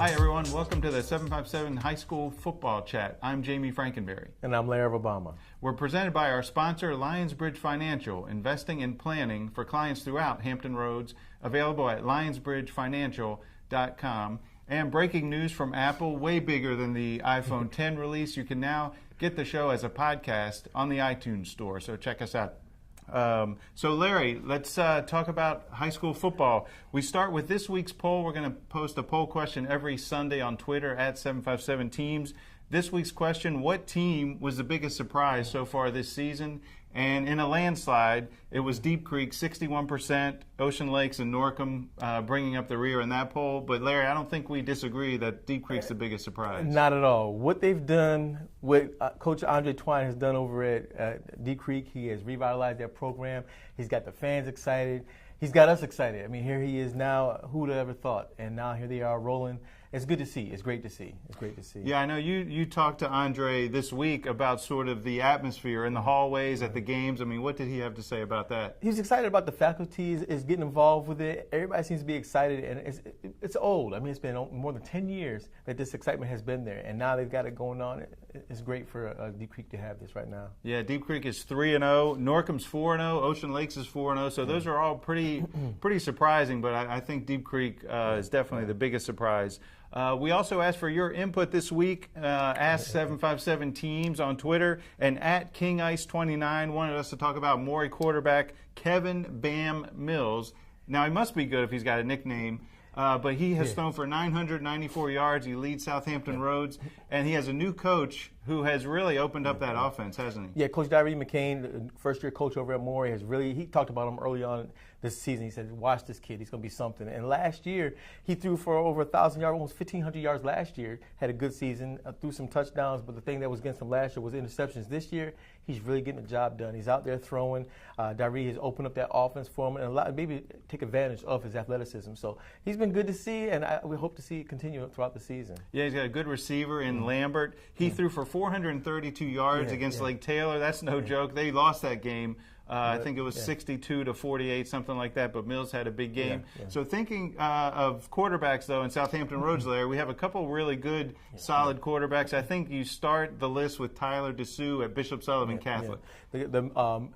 Hi everyone, welcome to the 757 High School Football Chat. I'm Jami Frankenberry. And I'm Larry Rubama. We're presented by our sponsor, Lionsbridge Financial, investing and planning for clients throughout Hampton Roads, available at lionsbridgefinancial.com. And breaking news from Apple, way bigger than the iPhone 10 release. You can now get the show as a podcast on the iTunes store, so check us out. So Larry, let's talk about high school football. We start with this week's poll. We're going to post a poll question every Sunday on Twitter at 757 Teams. This week's question, what team was the biggest surprise so far this season? And in a landslide, it was Deep Creek, 61%, Ocean Lakes and Norcom bringing up the rear in that poll. But Larry, I don't think we disagree that Deep Creek's the biggest surprise. Not at all. What they've done, what Coach Andre Twine has done over at Deep Creek, he has revitalized that program. He's got the fans excited. He's got us excited. I mean, here he is now. Who would have ever thought? And now here they are rolling. It's good to see. It's great to see. It's great to see. Yeah, I know you talked to Andre this week about sort of the atmosphere in the hallways at the games. I mean, what did he have to say about that? He was excited about the faculty is getting involved with it. Everybody seems to be excited, and it's old. I mean, it's been more than 10 years that this excitement has been there, and now they've got it going on. It's great for Deep Creek to have this right now. Yeah, Deep Creek is 3-0. Norcom's 4-0. Ocean Lakes is 4-0. So those are all pretty surprising, but I think Deep Creek is definitely the biggest surprise. We also asked for your input this week. Ask 757 Teams on Twitter, and at KingIce29 wanted us to talk about Maury quarterback Kevin Bam Mills. Now, he must be good if he's got a nickname, but he has thrown for 994 yards. He leads South Hampton Roads, and he has a new coach who has really opened up that offense, hasn't he? Yeah, Coach Larry McCain, first-year coach over at Maury, he talked about him early on this season. He said, watch this kid. He's going to be something. And last year, he threw for over 1,000 yards, almost 1,500 yards last year, had a good season, threw some touchdowns, but the thing that was against him last year was interceptions. This year, he's really getting the job done. He's out there throwing. Larry has opened up that offense for him and maybe take advantage of his athleticism. So he's been good to see, and we hope to see it continue throughout the season. Yeah, he's got a good receiver in Lambert. He threw for 432 yards against Lake Taylor. That's no joke. They lost that game. I think it was 62-48, something like that, but Mills had a big game. So thinking of quarterbacks, though, in Southampton Roads there, we have a couple really good, solid quarterbacks. I think you start the list with Tyler DeSue at Bishop Sullivan Catholic. The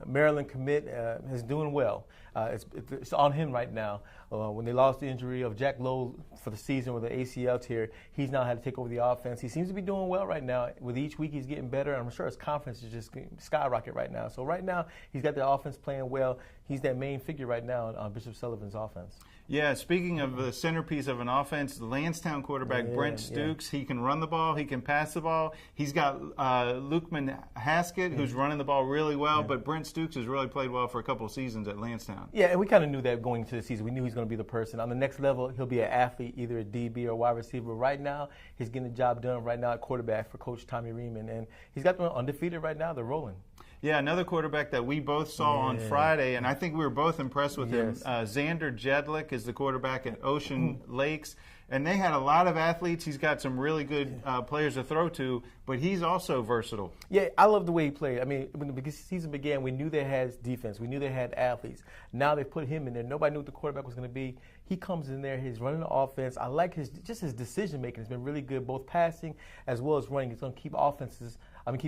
Maryland commit is doing well. It's on him right now. When they lost the injury of Jack Lowe for the season with the ACL tear, he's now had to take over the offense. He seems to be doing well right now. With each week, he's getting better. I'm sure his confidence is just skyrocket right now. So right now, he's got the offense playing well. He's that main figure right now on Bishop Sullivan's offense. Yeah, speaking of the centerpiece of an offense, the Lansdowne quarterback Brent Stukes, he can run the ball, he can pass the ball. He's got Lukeman Haskett, who's running the ball really well, but Brent Stukes has really played well for a couple of seasons at Lansdowne. Yeah, and we kind of knew that going into the season. We knew he was going to be the person. On the next level, he'll be an athlete, either a DB or wide receiver. Right now, he's getting the job done right now at quarterback for Coach Tommy Riemann, and he's got them undefeated right now. They're rolling. Yeah, another quarterback that we both saw on Friday, and I think we were both impressed with him. Xander Jedlick is the quarterback at Ocean Lakes, and they had a lot of athletes. He's got some really good players to throw to, but he's also versatile. Yeah, I love the way he played. I mean, when the season began, we knew they had defense. We knew they had athletes. Now they put him in there. Nobody knew what the quarterback was going to be. He comes in there. He's running the offense. I like his decision-making. It's been really good, both passing as well as running. He's going to keep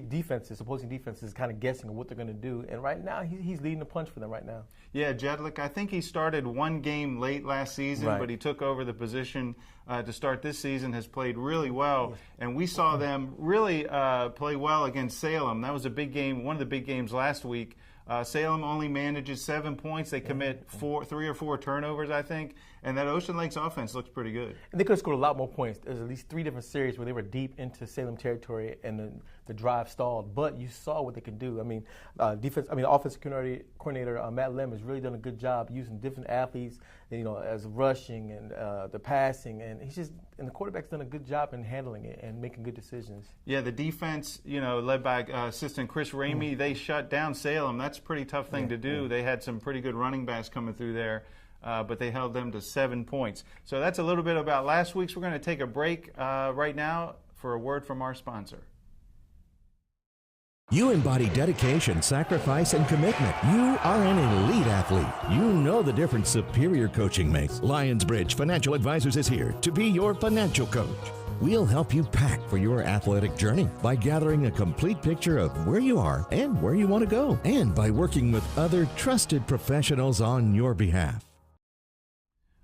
defenses, opposing defenses, kind of guessing what they're going to do. And right now, he's leading the punch for them right now. Yeah, Jedlick, I think he started one game late last season, but he took over the position to start this season, has played really well. And we saw them really play well against Salem. That was a big game, one of the big games last week. Salem only manages 7 points. They commit 3 or 4 turnovers, I think. And that Ocean Lakes offense looks pretty good. And they could have scored a lot more points. There's at least 3 different series where they were deep into Salem territory and the drive stalled. But you saw what they could do. I mean, the offensive coordinator Matt Lim has really done a good job using different athletes, as rushing and the passing, and the quarterback's done a good job in handling it and making good decisions. Yeah, the defense, led by assistant Chris Ramey, they shut down Salem. That's a pretty tough thing to do. They had some pretty good running backs coming through there. But they held them to 7 points. So that's a little bit about last week's. We're going to take a break right now for a word from our sponsor. You embody dedication, sacrifice, and commitment. You are an elite athlete. You know the difference superior coaching makes. Lionsbridge Financial Advisors is here to be your financial coach. We'll help you pack for your athletic journey by gathering a complete picture of where you are and where you want to go, and by working with other trusted professionals on your behalf.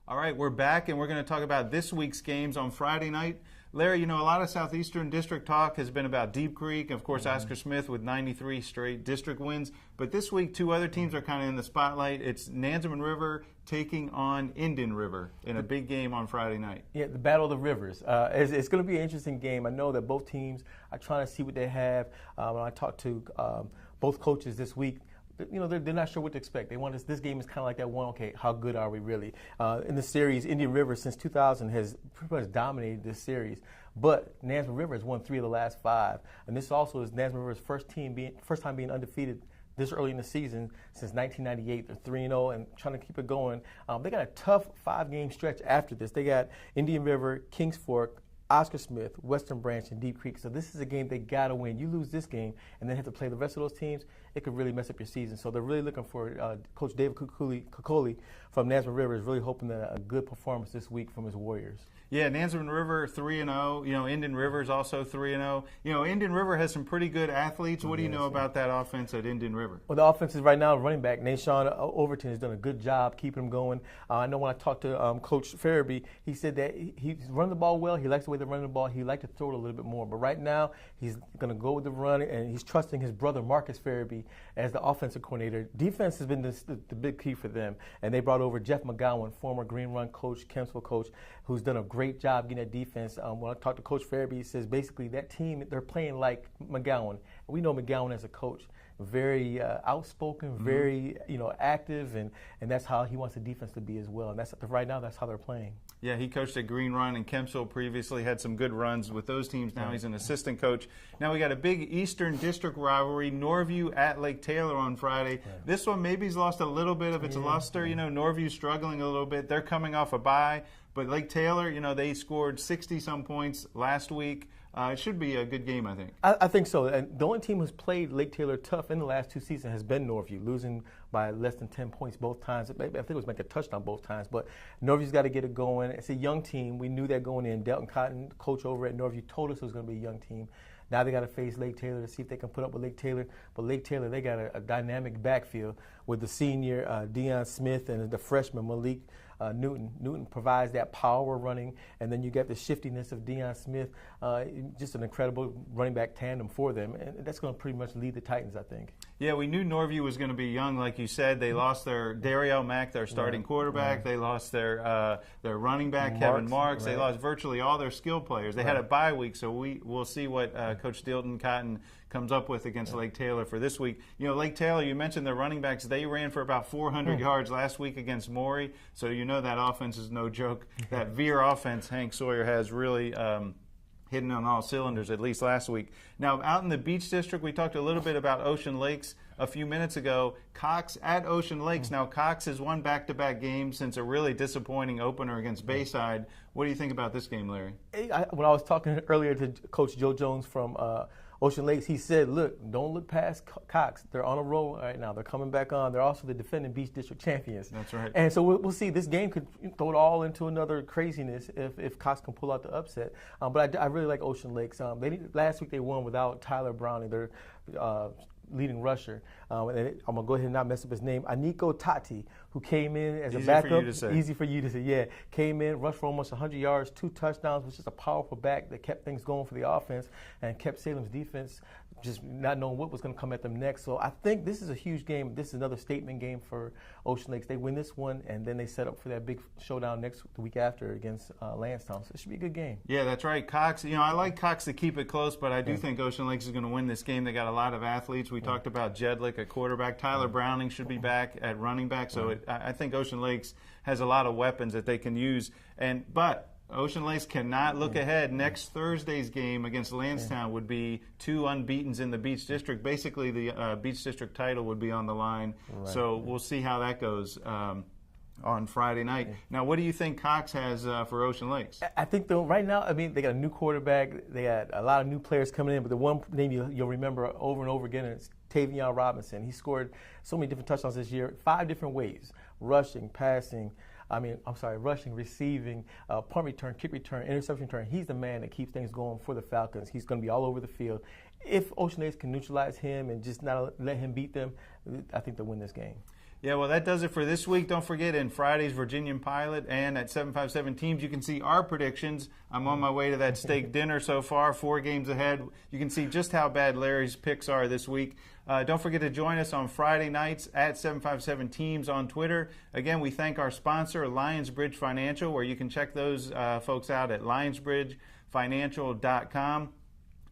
All right, we're back, and we're going to talk about this week's games on Friday night. Larry, you know, a lot of Southeastern District talk has been about Deep Creek, of course, Oscar Smith with 93 straight district wins. But this week, two other teams are kind of in the spotlight. It's Nansemond River taking on Indian River in a big game on Friday night. Yeah, the Battle of the Rivers. It's going to be an interesting game. I know that both teams are trying to see what they have. When I talked to both coaches this week, you know, they're not sure what to expect. They want this game is kind of like that one, okay, how good are we really? In the series, Indian River since 2000 has pretty much dominated this series. But Nansemond River has won 3 of the last 5. And this also is Nansemond River's first time being undefeated this early in the season since 1998. They're 3-0 and trying to keep it going. They got a tough 5-game stretch after this. They got Indian River, Kings Fork, Oscar Smith, Western Branch, and Deep Creek. So this is a game they got to win. You lose this game and then have to play the rest of those teams, it could really mess up your season. So they're really looking for Coach David Kukuli from Nansemond River is really hoping that a good performance this week from his Warriors. Yeah, Nansemond River 3-0. You know, Indian River is also 3-0. You know, Indian River has some pretty good athletes. What do you know about that offense at Indian River? Well, the offense is right now running back Nashawn Overton has done a good job keeping them going. I know when I talked to Coach Farabee, he said that he's running the ball well. He likes the way they're running the ball. He likes to throw it a little bit more. But right now, he's going to go with the run, and he's trusting his brother Marcus Farabee as the offensive coordinator. Defense has been the big key for them, and they brought over Jeff McGowan, former Green Run coach, Kempsville coach, who's done a great job getting that defense. When I talked to Coach Farabee, he says basically that team, they're playing like McGowan. We know McGowan as a coach, very outspoken, very active, and that's how he wants the defense to be as well. And that's right now, that's how they're playing. Yeah, he coached at Green Run and Kempsville previously, had some good runs with those teams. Now he's an assistant coach. Now we got a big Eastern District rivalry, Norview at Lake Taylor on Friday. This one maybe's lost a little bit of its luster. You know, Norview's struggling a little bit. They're coming off a bye. But Lake Taylor, you know, they scored 60-some points last week. It should be a good game, I think. I think so. And the only team who's played Lake Taylor tough in the last 2 seasons has been Norview, losing by less than 10 points both times. I think it was like a touchdown both times. But Norview's got to get it going. It's a young team. We knew that going in. Delton Cotton, coach over at Norview, told us it was going to be a young team. Now they got to face Lake Taylor to see if they can put up with Lake Taylor. But Lake Taylor, they got a dynamic backfield with the senior Deion Smith and the freshman Malik Newton. Newton provides that power running, and then you get the shiftiness of Deion Smith. Just an incredible running back tandem for them, and that's going to pretty much lead the Titans, I think. Yeah, we knew Norview was going to be young, like you said. They lost their Dariel Mack, their starting quarterback. They lost their running back, Kevin Marks. They lost virtually all their skill players. They had a bye week, so we'll see what Coach Stilton Cotton comes up with against Lake Taylor for this week. You know, Lake Taylor, you mentioned their running backs. They ran for about 400 yards last week against Maury, so you know that offense is no joke. That Veer offense Hank Sawyer has really hitting on all cylinders, at least last week. Now, out in the Beach District, we talked a little bit about Ocean Lakes a few minutes ago. Cox at Ocean Lakes. Now, Cox has won back-to-back games since a really disappointing opener against Bayside. What do you think about this game, Larry? When I was talking earlier to Coach Joe Jones from Ocean Lakes, he said, look, don't look past Cox. They're on a roll right now. They're coming back on. They're also the defending Beach District champions. That's right. And so we'll see. This game could throw it all into another craziness if Cox can pull out the upset. But I really like Ocean Lakes. Last week they won without Tyler Browning, their leading rusher. I'm going to go ahead and not mess up his name. Aniko Tati, who came in as a backup. Easy for you to say. Yeah. Came in, rushed for almost 100 yards, 2 touchdowns, was just a powerful back that kept things going for the offense and kept Salem's defense just not knowing what was going to come at them next. So I think this is a huge game. This is another statement game for Ocean Lakes. They win this one, and then they set up for that big showdown the week after against Lansdowne. So it should be a good game. Yeah, that's right. Cox, I like Cox to keep it close, but I do think Ocean Lakes is going to win this game. They got a lot of athletes. We talked about Jedlick at quarterback. Tyler Browning should be back at running back. So I think Ocean Lakes has a lot of weapons that they can use. But Ocean Lakes cannot look ahead. Next Thursday's game against Lansdowne would be 2 unbeatens in the Beach District. Basically, the Beach District title would be on the line. So we'll see how that goes. on Friday night. Now, what do you think Cox has for Ocean Lakes? I think, though, right now, they got a new quarterback. They got a lot of new players coming in, but the one name you'll remember over and over again is Tavion Robinson. He scored so many different touchdowns this year, 5 different ways: rushing, passing, rushing, receiving, punt return, kick return, interception return. He's the man that keeps things going for the Falcons. He's going to be all over the field. If Ocean Lakes can neutralize him and just not let him beat them, I think they'll win this game. Yeah, well, that does it for this week. Don't forget, in Friday's Virginian-Pilot and at 757 Teams, you can see our predictions. I'm on my way to that steak dinner so far, 4 games ahead. You can see just how bad Larry's picks are this week. Don't forget to join us on Friday nights at 757 Teams on Twitter. Again, we thank our sponsor, Lionsbridge Financial, where you can check those folks out at lionsbridgefinancial.com.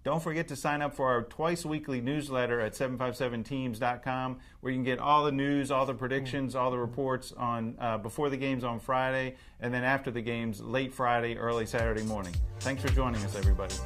Don't forget to sign up for our twice-weekly newsletter at 757teams.com, where you can get all the news, all the predictions, all the reports on before the games on Friday, and then after the games late Friday, early Saturday morning. Thanks for joining us, everybody.